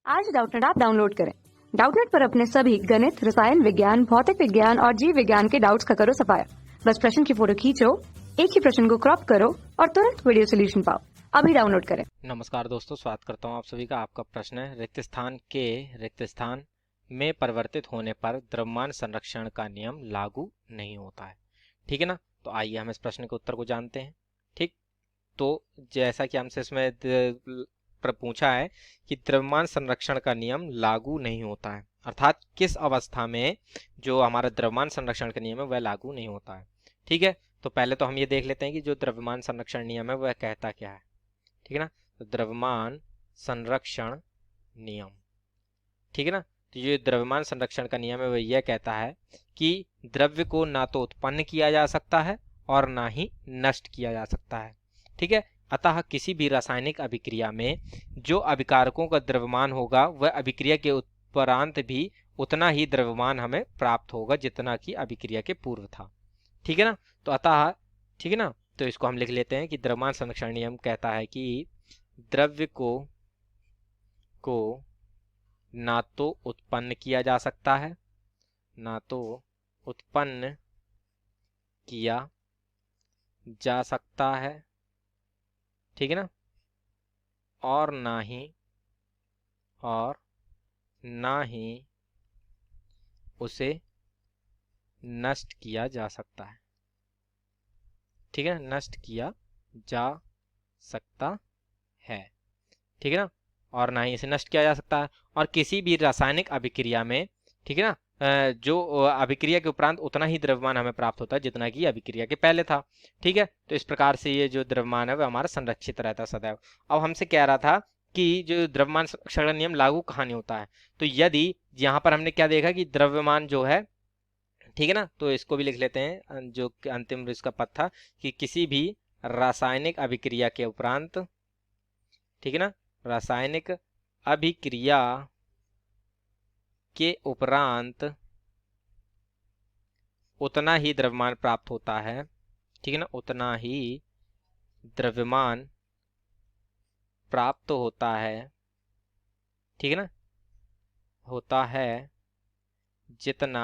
आज Doubtnut app download करें। Doubtnut पर अपने सभी गणित, रसायन विज्ञान, भौतिक विज्ञान और जीव विज्ञान के डाउट्स का करो सफाया। बस प्रश्न की फोटो खींचो, एक ही प्रश्न को क्रॉप करो और तुरंत वीडियो सोल्यूशन पाओ। अभी डाउनलोड करें। नमस्कार दोस्तों, स्वागत करता हूं आप सभी का। आपका प्रश्न है, रिक्त स्थान के रिक्त स्थान में परिवर्तित होने पर द्रव्यमान संरक्षण का नियम लागू नहीं होता है। ठीक है ना। तो आइए हम इस प्रश्न के उत्तर को जानते हैं। ठीक, तो जैसा कि हमसे इसमें पूछा है कि द्रव्यमान संरक्षण का नियम लागू नहीं होता है, अर्थात किस अवस्था में जो हमारा द्रव्यमान संरक्षण का नियम है वह लागू नहीं होता है। ठीक है, तो पहले तो हम ये देख लेते हैं कि जो द्रव्यमान संरक्षण नियम है वह कहता क्या है। ठीक है ना। तो द्रव्यमान संरक्षण नियम, ठीक है ना। तो ये द्रव्यमान संरक्षण का नियम है वह यह कहता है कि द्रव्य को ना तो उत्पन्न किया जा सकता है और ना ही नष्ट किया जा सकता है। ठीक है, अतः किसी भी रासायनिक अभिक्रिया में जो अभिकारकों का द्रव्यमान होगा वह अभिक्रिया के उपरांत भी उतना ही द्रव्यमान हमें प्राप्त होगा जितना कि अभिक्रिया के पूर्व था। ठीक है ना। तो अतः ठीक है ना, तो इसको हम लिख लेते हैं कि द्रव्यमान संरक्षण नियम कहता है कि द्रव्य को ना तो उत्पन्न किया जा सकता है, ना तो उत्पन्न किया जा सकता है, ठीक है ना, और ना ही उसे नष्ट किया जा सकता है। ठीक है, नष्ट किया जा सकता है। ठीक है ना, और ना ही इसे नष्ट किया जा सकता है। और किसी भी रासायनिक अभिक्रिया में, ठीक है ना, जो अभिक्रिया के उपरांत उतना ही द्रव्यमान हमें प्राप्त होता है जितना कि अभिक्रिया के पहले था। ठीक है, तो इस प्रकार से ये जो द्रव्यमान है वह हमारा संरक्षित रहता है सदैव। अब हमसे कह रहा था कि जो द्रव्यमान संरक्षण नियम लागू कहाँ नहीं होता है। तो यदि यहाँ पर हमने क्या देखा कि द्रव्यमान जो है, ठीक है ना, तो इसको भी लिख लेते हैं जो अंतिम इसका पद था कि किसी भी रासायनिक अभिक्रिया के उपरांत, ठीक है ना, रासायनिक अभिक्रिया के उपरांत उतना ही द्रव्यमान प्राप्त होता है। ठीक है ना, उतना ही द्रव्यमान प्राप्त होता है, ठीक है ना, होता है जितना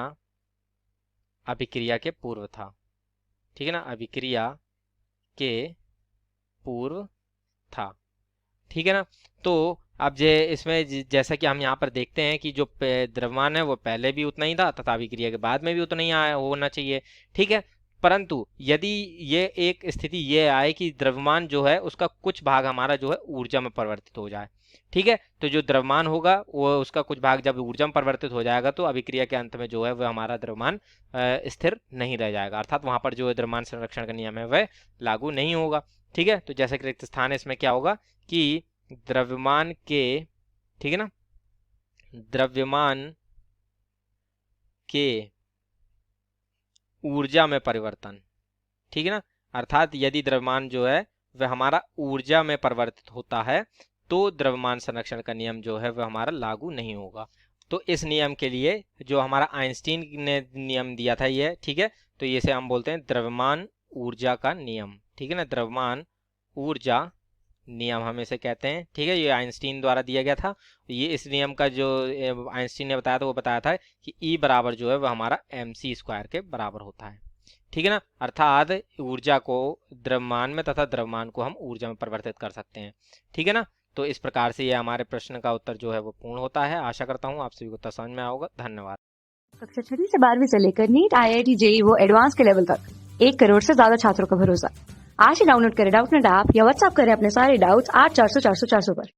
अभिक्रिया के पूर्व था। ठीक है ना, अभिक्रिया के पूर्व था। ठीक है ना। तो अब इसमें जैसा कि हम यहाँ पर देखते हैं कि जो द्रव्यमान है वो पहले भी उतना ही था तथा अभिक्रिया के बाद में भी उतना ही आया होना चाहिए। ठीक है, परंतु यदि ये एक स्थिति ये आए कि द्रव्यमान जो है उसका कुछ भाग हमारा जो है ऊर्जा में परिवर्तित हो जाए, ठीक है, तो जो द्रव्यमान होगा वो उसका कुछ भाग जब ऊर्जा में परिवर्तित हो जाएगा तो अभिक्रिया के अंत में जो है वह हमारा द्रव्यमान स्थिर नहीं रह जाएगा, अर्थात वहां पर जो द्रव्यमान संरक्षण का नियम है वह लागू नहीं होगा। ठीक है, तो जैसे कि रिक्त स्थान है इसमें क्या होगा कि द्रव्यमान के, ठीक है ना, द्रव्यमान के ऊर्जा में परिवर्तन, ठीक है ना, अर्थात यदि द्रव्यमान जो है वह हमारा ऊर्जा में परिवर्तित होता है तो द्रव्यमान संरक्षण का नियम जो है वह हमारा लागू नहीं होगा। तो इस नियम के लिए जो हमारा आइंस्टीन ने नियम दिया था ये, ठीक है, तो इसे हम बोलते हैं द्रव्यमान ऊर्जा का नियम। ठीक है ना, द्रव्यमान ऊर्जा नियम हम इसे कहते हैं। ठीक है, ये आइंस्टीन द्वारा दिया गया था। ये इस नियम का जो आइंस्टीन ने बताया था वो बताया था कि ई बराबर जो है वह हमारा mc² के बराबर होता है। ठीक है ना, अर्थात ऊर्जा को द्रव्यमान में तथा द्रव्यमान को हम ऊर्जा में परिवर्तित कर सकते हैं। ठीक है ना, तो इस प्रकार से ये हमारे प्रश्न का उत्तर जो है वो पूर्ण होता है। आशा करता हूँ आप सभी को उत्तर समझ में आएगा। धन्यवाद। कक्षा 6 से 12वीं से लेकर नीट, IIT, JEE वो एडवांस के लेवल तक 1 करोड़ से ज्यादा छात्रों का भरोसा। आज ही डाउनलोड करें डाउटनेट ऐप या व्हाट्सएप करें अपने सारे डाउट्स 8400 400 400 पर।